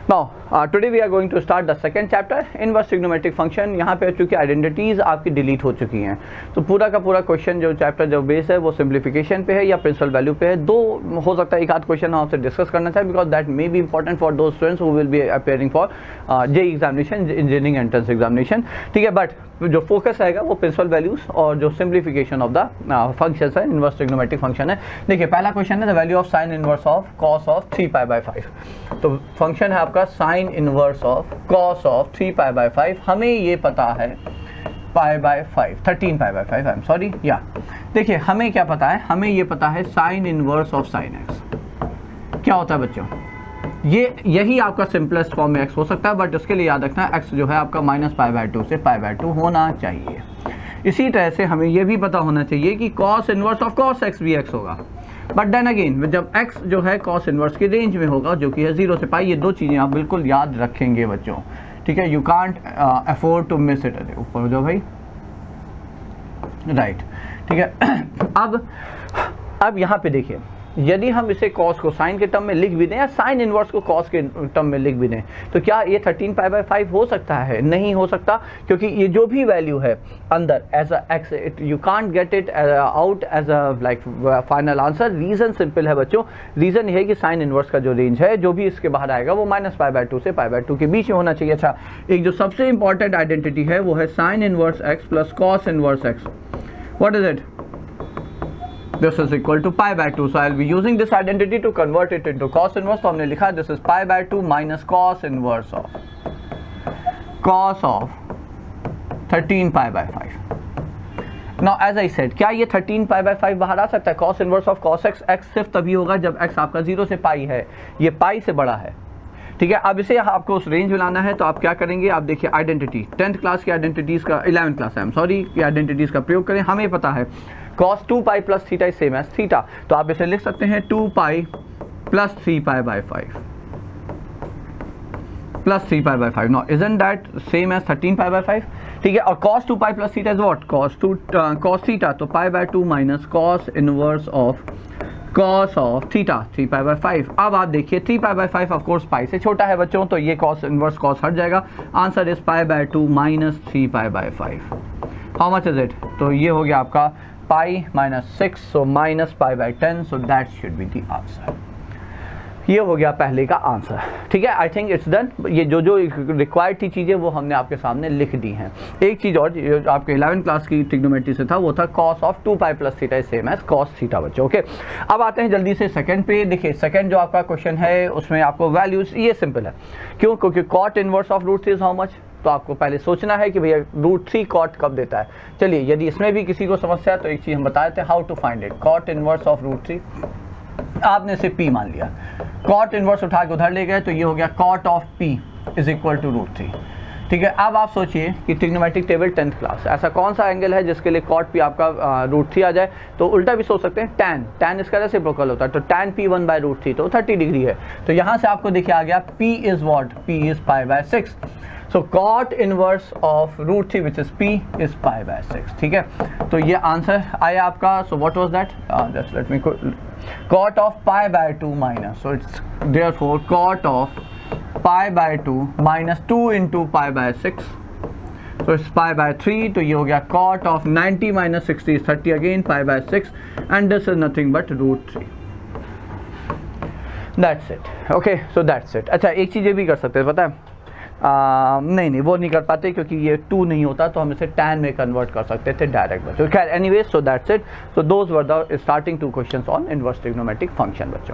Now today we are going to start the second chapter inverse trigonometric function. यहाँ पे चूंकि identities आपकी delete हो चुकी हैं तो पूरा का पूरा क्वेश्चन जो चैप्टर जो बेस है वो सिंप्लीफिकेशन पे है या प्रिंसिपल वैल्यू पे है। दो हो सकता है एक आध क्वेश्चन हम आपसे डिस्कस करना चाहिए because that may be important for those students who will be appearing for JEE examination, engineering entrance examination. ठीक है, बट जो फोकस रहेगा वो प्रिंसिपल वैल्यूज और जो सिंप्लीफिकेशन ऑफ द फंक्शन है, इनवर्स ट्रिग्नोमेट्रिक फंक्शन है। देखिए पहला क्वेश्चन है the value of sine inverse of cos of 3π/5। तो फंक्शन है आपका sine inverse of cos of 3π/5। हमें ये पता है π/5 13π/5 आई एम सॉरी या देखिए हमें क्या पता है, हमें ये पता है sign inverse of sine x क्या होता है बच्चों। यही आपका सिंपलेस्ट फॉर्म में x हो सकता है बट उसके लिए याद रखना x जो है आपका -π/2 से π/2 होना चाहिए। इसी तरह से हमें यह भी पता होना चाहिए कि cos inverse of cos x भी x होगा। बट देन अगेन जब x जो है cos इनवर्स की रेंज में होगा जो कि है 0 से π, ये दो चीज़ें आप बिल्कुल याद रखेंगे बच्चों। ठीक है, you can't afford to miss it. ऊपर हो जाओ भाई, राइट। ठीक है, अब यहाँ पे देखिए यदि हम इसे cos को साइन के टर्म में लिख भी दें या साइन इनवर्स को cos के टर्म में लिख भी दें तो क्या ये 13π/5 हो सकता है? नहीं हो सकता, क्योंकि ये जो भी वैल्यू है अंदर as a X you can't get it out as a like final answer. Reason simple है बच्चों, रीज़न ये है कि साइन इनवर्स का जो रेंज है जो भी इसके बाहर आएगा वो -π/2 से π/2 के बीच में होना चाहिए। अच्छा, एक जो सबसे इंपॉर्टेंट आइडेंटिटी है वो है sine inverse x plus cos inverse x. What is it? This is equal to π/2, so I'll be using this identity to convert it into cos inverse। तो हमने लिखा this is π/2 minus cos inverse of 13π/5। Now as I said, क्या ये 13π/5 बाहर आ सकता है? cos inverse of cos x, x सिर्फ तभी होगा जब x आपका 0 से π है, ये π से बड़ा है। ठीक है, अब इसे आपको उस रेंज में लाना है तो आप क्या करेंगे, आप देखिए आइडेंटिटी 10th क्लास की आइडेंटिटीज़ का 11th क्लास है सॉरी की आइडेंटिटीज़ का प्रयोग करें। हमें पता है cos 2π plus theta is same as theta, तो आप इसे लिख सकते हैं 2π plus 3π/5 plus 3π/5। No isn't that same as 13π/5? ठीक है, और cos 2π plus theta is what? cos theta, तो π/2 minus cos inverse of cos of theta 3π/5। अब आप देखिए 3π/5 ऑफ कोर्स पाई से छोटा है बच्चों, तो ये cos इनवर्स cos हट जाएगा। Answer is π/2 minus 3π/5। How much is it? तो ये हो गया आपका pi -6, so -π/10, so that should be the answer. ये हो गया पहले का आंसर। ठीक है, आई थिंक इट्स डन। ये जो रिक्वायर्ड थी चीज़ें वो हमने आपके सामने लिख दी हैं। एक चीज़ और जो आपके 11th क्लास की ट्रिग्नोमेट्री से था वो था cos of 2π plus theta is same as cos theta बच्चों। ओके, अब आते हैं जल्दी से सेकंड पे। देखिए सेकंड जो आपका क्वेश्चन है उसमें आपको वैल्यूज ये सिंपल है। क्यों? क्योंकि cot inverse of √3 is how much? तो आपको पहले सोचना है कि भैया √3 cot कब देता है। चलिए यदि इसमें भी किसी को समस्या है तो एक चीज़ हम बता देते हैं, how to find it. cot inverse of √3 आपने इसे p मान लिया, cot इनवर्स उठा के उधर ले गए तो ये हो गया cot of p is equal to √3। ठीक है, अब आप सोचिए कि ट्रिग्नोमेट्रिक टेबल 10th क्लास, ऐसा कौन सा एंगल है जिसके लिए cot p आपका √3 आ जाए? तो उल्टा भी सोच सकते हैं, tan इसका रेसिप्रोकल होता है, तो tan p 1/√3 तो 30 डिग्री है। तो यहाँ से आपको देखिए आ गया p is what? p is π/6। So cot inverse of √3 which is p is π/6। ठीक है, तो ये आंसर आया आपका। So what was that? Just let me cot of π/2 minus, so it's therefore cot of π/2 minus 2 into π/6, so it's π/3। तो ये हो गया cot ऑफ 90 minus 60 is 30 again π/6 and this is nothing but √3। that's it, okay, so that's it। अच्छा, एक चीज़ ये भी कर सकते हैं, पता है नहीं वो नहीं कर पाते क्योंकि ये 2 नहीं होता तो हम इसे tan में कन्वर्ट कर सकते थे डायरेक्ट बच्चों। खैर anyways, so that's it. So those were the starting 2 questions on inverse trigonometric function बच्चों।